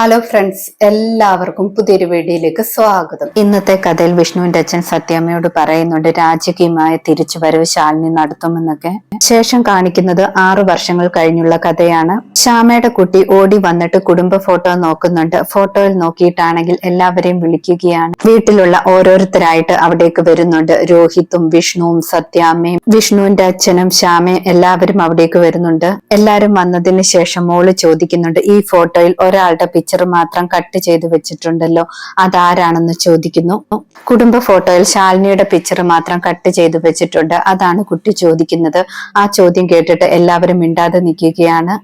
Hello friends, എല്ലാവർക്കും പുതിയൊരു വീഡിയോയിലേക്ക് സ്വാഗതം. ഇന്നത്തെ കഥയിൽ വിഷ്ണുവിന്റെ അച്ഛൻ സത്യാമ്മയോട് പറയുന്നുണ്ട് രാജകീയമായ തിരിച്ചുവരവ് ശാലിനി നടത്തുമെന്നൊക്കെ. ശേഷം കാണിക്കുന്നത് 6 വർഷങ്ങൾ കഴിഞ്ഞുള്ള കഥയാണ്. ശ്യാമയുടെ കുട്ടി ഓടി വന്നിട്ട് കുടുംബ ഫോട്ടോ നോക്കുന്നുണ്ട്. ഫോട്ടോയിൽ നോക്കിയിട്ടാണെങ്കിൽ എല്ലാവരെയും വിളിക്കുകയാണ്. വീട്ടിലുള്ള ഓരോരുത്തരായിട്ട് അവിടേക്ക് വരുന്നുണ്ട്. രോഹിത്തും വിഷ്ണുവും സത്യാമ്മയും വിഷ്ണുവിന്റെ അച്ഛനും ശ്യാമയും എല്ലാവരും അവിടേക്ക് വരുന്നുണ്ട്. എല്ലാരും വന്നതിന് ശേഷം മോള് ചോദിക്കുന്നുണ്ട്, ഈ ഫോട്ടോയിൽ ഒരാളുടെ പിക്ചർ മാത്രം കട്ട് ചെയ്ത് വെച്ചിട്ടുണ്ടല്ലോ, അതാരാണെന്ന് ചോദിക്കുന്നു. കുടുംബ ഫോട്ടോയിൽ ശാലിനിയുടെ പിക്ചർ മാത്രം കട്ട് ചെയ്ത് വെച്ചിട്ടുണ്ട്, അതാണ് കുട്ടി ചോദിക്കുന്നത്. ആ ചോദ്യം കേട്ടിട്ട് എല്ലാവരും മിണ്ടാതെ നിൽക്കുകയാണ്.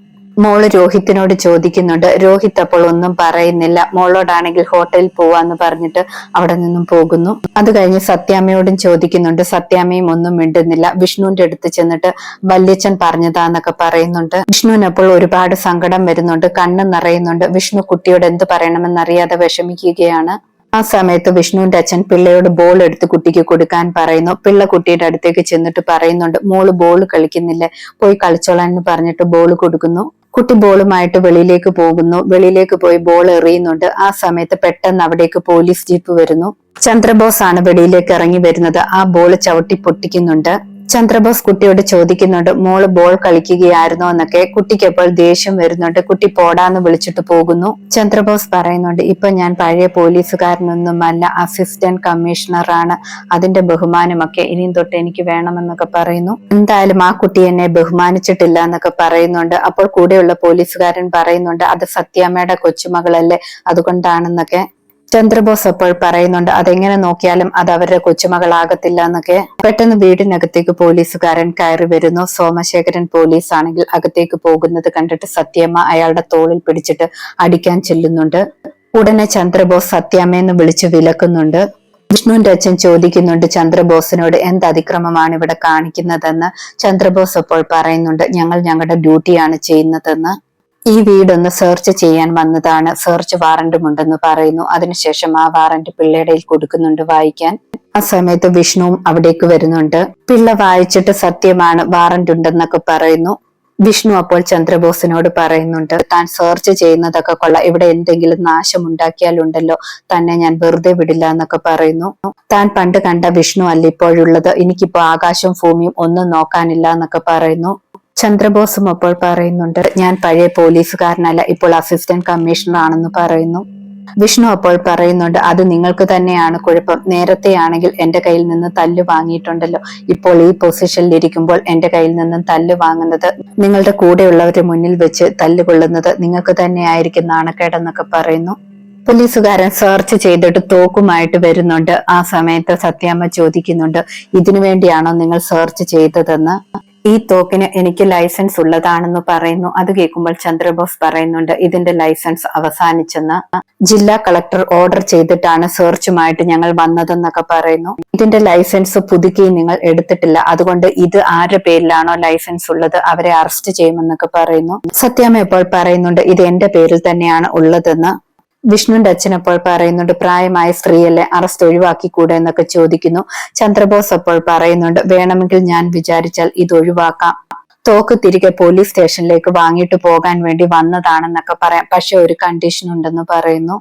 മോള് രോഹിത്തിനോട് ചോദിക്കുന്നുണ്ട്. രോഹിത് അപ്പോൾ ഒന്നും പറയുന്നില്ല. മോളോടാണെങ്കിൽ ഹോട്ടലിൽ പോവാന്ന് പറഞ്ഞിട്ട് അവിടെ നിന്നും പോകുന്നു. അത് കഴിഞ്ഞ് സത്യാമ്മയോടും ചോദിക്കുന്നുണ്ട്. സത്യാമ്മയും ഒന്നും മിണ്ടുന്നില്ല. വിഷ്ണുവിന്റെ അടുത്ത് ചെന്നിട്ട് വല്യച്ഛൻ പറഞ്ഞതാന്നൊക്കെ പറയുന്നുണ്ട്. വിഷ്ണുവിനപ്പോൾ ഒരുപാട് സങ്കടം വരുന്നുണ്ട്, കണ്ണ് നിറയുന്നുണ്ട്. വിഷ്ണു കുട്ടിയോട് എന്ത് പറയണമെന്നറിയാതെ വിഷമിക്കുകയാണ്. ആ സമയത്ത് വിഷ്ണുവിന്റെ അച്ഛൻ പിള്ളയോട് ബോൾ എടുത്ത് കുട്ടിക്ക് കൊടുക്കാൻ പറയുന്നു. പിള്ള കുട്ടിയുടെ അടുത്തേക്ക് ചെന്നിട്ട് പറയുന്നുണ്ട്, മോള് ബോൾ കളിക്കുന്നില്ലേ, പോയി കളിച്ചോളാൻ എന്ന് പറഞ്ഞിട്ട് ബോൾ കൊടുക്കുന്നു. കുട്ടി ബോളുമായിട്ട് വെളിയിലേക്ക് പോകുന്നു. വെളിയിലേക്ക് പോയി ബോൾ എറിയുന്നുണ്ട്. ആ സമയത്ത് പെട്ടെന്ന് അവിടേക്ക് പോലീസ് ജീപ്പ് വരുന്നു. ചന്ദ്രബോസ് ആണ് വെളിയിലേക്ക് ഇറങ്ങി വരുന്നത്. ആ ബോൾ ചവിട്ടി പൊട്ടിക്കുന്നുണ്ട്. ചന്ദ്രബോസ് കുട്ടിയോട് ചോദിക്കുന്നുണ്ട്, മോള് ബോൾ കളിക്കുകയായിരുന്നോ എന്നൊക്കെ. കുട്ടിക്ക് അപ്പോൾ ദേഷ്യം വരുന്നുണ്ട്. കുട്ടി പോടാന്ന് വിളിച്ചിട്ട് പോകുന്നു. ചന്ദ്രബോസ് പറയുന്നുണ്ട്, ഇപ്പൊ ഞാൻ പഴയ പോലീസുകാരനൊന്നുമല്ല, അസിസ്റ്റന്റ് കമ്മീഷണർ ആണ്. അതിന്റെ ബഹുമാനമൊക്കെ ഇനിയും തൊട്ട് എനിക്ക് വേണമെന്നൊക്കെ പറയുന്നു. എന്തായാലും ആ കുട്ടി എന്നെ ബഹുമാനിച്ചിട്ടില്ല എന്നൊക്കെ പറയുന്നുണ്ട്. അപ്പോൾ കൂടെയുള്ള പോലീസുകാരൻ പറയുന്നുണ്ട്, അത് സത്യാമ്മയുടെ കൊച്ചുമകളല്ലേ, അതുകൊണ്ടാണെന്നൊക്കെ. ചന്ദ്രബോസ് അപ്പോൾ പറയുന്നുണ്ട്, അതെങ്ങനെ നോക്കിയാലും അത് അവരുടെ കൊച്ചുമകളാകത്തില്ല എന്നൊക്കെ. പെട്ടെന്ന് വീടിനകത്തേക്ക് പോലീസുകാരൻ കയറി വരുന്നു. സോമശേഖരൻ പോലീസ് ആണെങ്കിൽ അകത്തേക്ക് പോകുന്നത് കണ്ടിട്ട് സത്യാമ്മ അയാളുടെ തോളിൽ പിടിച്ചിട്ട് അടിക്കാൻ ചെല്ലുന്നുണ്ട്. ഉടനെ ചന്ദ്രബോസ് സത്യാമ്മയെന്ന് വിളിച്ച് വിലക്കുന്നുണ്ട്. വിഷ്ണുവിന്റെ അച്ഛൻ ചോദിക്കുന്നുണ്ട് ചന്ദ്രബോസിനോട്, എന്ത് അതിക്രമമാണ് ഇവിടെ കാണിക്കുന്നതെന്ന്. ചന്ദ്രബോസ് അപ്പോൾ പറയുന്നുണ്ട്, ഞങ്ങൾ ഞങ്ങളുടെ ഡ്യൂട്ടിയാണ് ചെയ്യുന്നതെന്ന്. ഈ വീടൊന്ന് സെർച്ച് ചെയ്യാൻ വന്നതാണ്, സെർച്ച് വാറന്റും ഉണ്ടെന്ന് പറയുന്നു. അതിനുശേഷം ആ വാറന്റ് പിള്ളയുടെ കൊടുക്കുന്നുണ്ട് വായിക്കാൻ. ആ സമയത്ത് വിഷ്ണുവും അവിടേക്ക് വരുന്നുണ്ട്. പിള്ള വായിച്ചിട്ട് സത്യമാണ്, വാറന്റ് ഉണ്ടെന്നൊക്കെ പറയുന്നു. വിഷ്ണു അപ്പോൾ ചന്ദ്രബോസിനോട് പറയുന്നുണ്ട്, താൻ സെർച്ച് ചെയ്യുന്നതൊക്കെ കൊള്ളാം, ഇവിടെ എന്തെങ്കിലും നാശമുണ്ടാക്കിയാലുണ്ടല്ലോ തന്നെ ഞാൻ വെറുതെ വിടില്ല എന്നൊക്കെ പറയുന്നു. താൻ പണ്ട് കണ്ട വിഷ്ണു അല്ല ഇപ്പോഴുള്ളത്, എനിക്കിപ്പോ ആകാശവും ഭൂമിയും ഒന്നും നോക്കാനില്ല എന്നൊക്കെ പറയുന്നു. ചന്ദ്രബോസും അപ്പോൾ പറയുന്നുണ്ട്, ഞാൻ പഴയ പോലീസുകാരനല്ല, ഇപ്പോൾ അസിസ്റ്റന്റ് കമ്മീഷണർ ആണെന്ന് പറയുന്നു. വിഷ്ണു അപ്പോൾ പറയുന്നുണ്ട്, അത് നിങ്ങൾക്ക് തന്നെയാണ് കുഴപ്പം. നേരത്തെ ആണെങ്കിൽ എന്റെ കയ്യിൽ നിന്ന് തല്ല് വാങ്ങിയിട്ടുണ്ടല്ലോ, ഇപ്പോൾ ഈ പൊസിഷനിൽ ഇരിക്കുമ്പോൾ എന്റെ കയ്യിൽ നിന്നും തല്ല് വാങ്ങുന്നത്, നിങ്ങളുടെ കൂടെയുള്ളവരുടെ മുന്നിൽ വെച്ച് തല്ലുകൊള്ളുന്നത് നിങ്ങൾക്ക് തന്നെയായിരിക്കും നാണക്കേടെന്നൊക്കെ പറയുന്നു. പോലീസുകാരൻ സെർച്ച് ചെയ്തിട്ട് തോക്കുമായിട്ട് വരുന്നുണ്ട്. ആ സമയത്ത് സത്യാമ്മ ചോദിക്കുന്നുണ്ട്, ഇതിനു വേണ്ടിയാണോ നിങ്ങൾ സെർച്ച് ചെയ്തതെന്ന്. ഈ തോക്കിന് എനിക്ക് ലൈസൻസ് ഉള്ളതാണെന്ന് പറയുന്നു. അത് കേൾക്കുമ്പോൾ ചന്ദ്രബോസ് പറയുന്നുണ്ട്, ഇതിന്റെ ലൈസൻസ് അവസാനിച്ചെന്ന്. ജില്ലാ കളക്ടർ ഓർഡർ ചെയ്തിട്ടാണ് സെർച്ചുമായിട്ട് ഞങ്ങൾ വന്നതെന്നൊക്കെ പറയുന്നു. ഇതിന്റെ ലൈസൻസ് പുതുക്കി നിങ്ങൾ എടുത്തിട്ടില്ല, അതുകൊണ്ട് ഇത് ആരുടെ പേരിലാണോ ലൈസൻസ് ഉള്ളത് അവരെ അറസ്റ്റ് ചെയ്യുമെന്നൊക്കെ പറയുന്നു. സത്യാമ്മ ഇപ്പോൾ പറയുന്നുണ്ട്, ഇത് എന്റെ പേരിൽ തന്നെയാണ് ഉള്ളതെന്ന്. വിഷ്ണുവിന്റെ അച്ഛൻ അപ്പോൾ പറയുന്നുണ്ട്, പ്രായമായ സ്ത്രീയല്ലേ, അറസ്റ്റ് ഒഴിവാക്കിക്കൂടെ എന്നൊക്കെ ചോദിക്കുന്നു. ചന്ദ്രബോസ് അപ്പോൾ പറയുന്നുണ്ട്, വേണമെങ്കിൽ ഞാൻ വിചാരിച്ചാൽ ഇത് ഒഴിവാക്കാം, തോക്ക് തിരികെ പോലീസ് സ്റ്റേഷനിലേക്ക് വാങ്ങിയിട്ട് പോകാൻ വേണ്ടി വന്നതാണെന്നൊക്കെ പറയാം, പക്ഷെ ഒരു കണ്ടീഷൻ ഉണ്ടെന്ന് പറയുന്നു.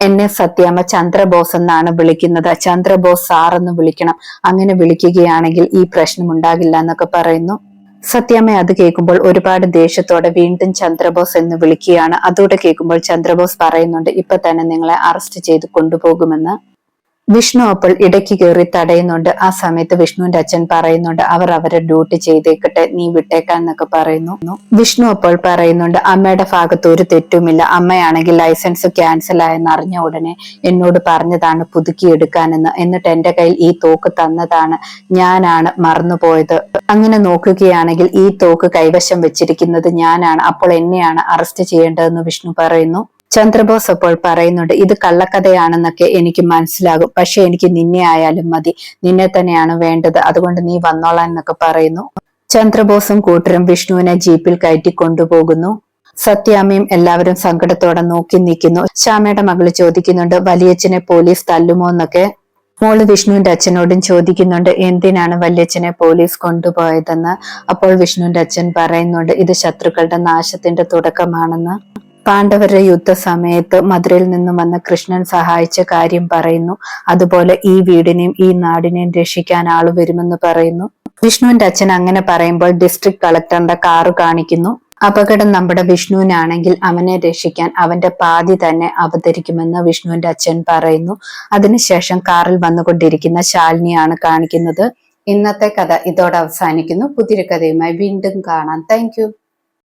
എന്നെ സത്യാമ്മ ചന്ദ്രബോസ് എന്നാണ് വിളിക്കുന്നത്, ചന്ദ്രബോസ് സാർ എന്ന് വിളിക്കണം, അങ്ങനെ വിളിക്കുകയാണെങ്കിൽ ഈ പ്രശ്നം ഉണ്ടാകില്ല എന്നൊക്കെ പറയുന്നു. സത്യാമ്മ അത് കേൾക്കുമ്പോൾ ഒരുപാട് ദേഷ്യത്തോടെ വീണ്ടും ചന്ദ്രബോസ് എന്ന് വിളിക്കുകയാണ്. അതോടെ കേൾക്കുമ്പോൾ ചന്ദ്രബോസ് പറയുന്നുണ്ട്, ഇപ്പൊ തന്നെ നിങ്ങളെ അറസ്റ്റ് ചെയ്ത് കൊണ്ടുപോകുമെന്ന്. വിഷ്ണു അപ്പോൾ ഇടയ്ക്ക് കയറി തടയുന്നുണ്ട്. ആ സമയത്ത് വിഷ്ണുവിന്റെ അച്ഛൻ പറയുന്നുണ്ട്, അവർ അവരെ ഡ്യൂട്ടി ചെയ്തേക്കട്ടെ, നീ വിട്ടേക്കാൻ എന്നൊക്കെ പറയുന്നു. വിഷ്ണു അപ്പോൾ പറയുന്നുണ്ട്, അമ്മയുടെ ഭാഗത്ത് ഒരു തെറ്റുമില്ല, അമ്മയാണെങ്കിൽ ലൈസൻസ് ക്യാൻസൽ ആയെന്ന് അറിഞ്ഞ ഉടനെ എന്നോട് പറഞ്ഞതാണ് പുതുക്കിയെടുക്കാനെന്ന്, എന്നിട്ട് എന്റെ കയ്യിൽ ഈ തോക്ക് തന്നതാണ്, ഞാനാണ് മറന്നുപോയത്. അങ്ങനെ നോക്കുകയാണെങ്കിൽ ഈ തോക്ക് കൈവശം വെച്ചിരിക്കുന്നത് ഞാനാണ്, അപ്പോൾ എന്നെയാണ് അറസ്റ്റ് ചെയ്യേണ്ടതെന്ന് വിഷ്ണു പറയുന്നു. ചന്ദ്രബോസ് അപ്പോൾ പറയുന്നുണ്ട്, ഇത് കള്ളക്കഥയാണെന്നൊക്കെ എനിക്ക് മനസ്സിലാകും, പക്ഷെ എനിക്ക് നിന്നെ ആയാലും മതി, നിന്നെ തന്നെയാണ് വേണ്ടത്, അതുകൊണ്ട് നീ വന്നോളാൻ എന്നൊക്കെ പറയുന്നു. ചന്ദ്രബോസും കൂട്ടരും വിഷ്ണുവിനെ ജീപ്പിൽ കയറ്റി കൊണ്ടുപോകുന്നു. സത്യാമ്മയും എല്ലാവരും സങ്കടത്തോടെ നോക്കി നിൽക്കുന്നു. ശ്യാമയുടെ മകള് ചോദിക്കുന്നുണ്ട്, വലിയച്ഛനെ പോലീസ് തല്ലുമോ എന്നൊക്കെ. മോള് വിഷ്ണുവിന്റെ അച്ഛനോടും ചോദിക്കുന്നുണ്ട്, എന്തിനാണ് വല്യച്ഛനെ പോലീസ് കൊണ്ടുപോയതെന്ന്. അപ്പോൾ വിഷ്ണുവിന്റെ അച്ഛൻ പറയുന്നുണ്ട്, ഇത് ശത്രുക്കളുടെ നാശത്തിന്റെ തുടക്കമാണെന്ന്. പാണ്ഡവരുടെ യുദ്ധസമയത്ത് മധുരയിൽ നിന്നും വന്ന കൃഷ്ണൻ സഹായിച്ച കാര്യം പറയുന്നു. അതുപോലെ ഈ വീടിനെയും ഈ നാടിനെയും രക്ഷിക്കാൻ ആള് വരുമെന്ന് പറയുന്നു. വിഷ്ണുവിന്റെ അച്ഛൻ അങ്ങനെ പറയുമ്പോൾ ഡിസ്ട്രിക്ട് കളക്ടറിന്റെ കാറ് കാണിക്കുന്നു. അപകടം നമ്മുടെ വിഷ്ണുവിനാണെങ്കിൽ അവനെ രക്ഷിക്കാൻ അവന്റെ പാതി തന്നെ അവതരിക്കുമെന്ന് വിഷ്ണുവിന്റെ അച്ഛൻ പറയുന്നു. അതിനുശേഷം കാറിൽ വന്നുകൊണ്ടിരിക്കുന്ന ശാലിനിയാണ് കാണിക്കുന്നത്. ഇന്നത്തെ കഥ ഇതോടെ അവസാനിക്കുന്നു. പുതിയൊരു കഥയുമായി വീണ്ടും കാണാം. താങ്ക്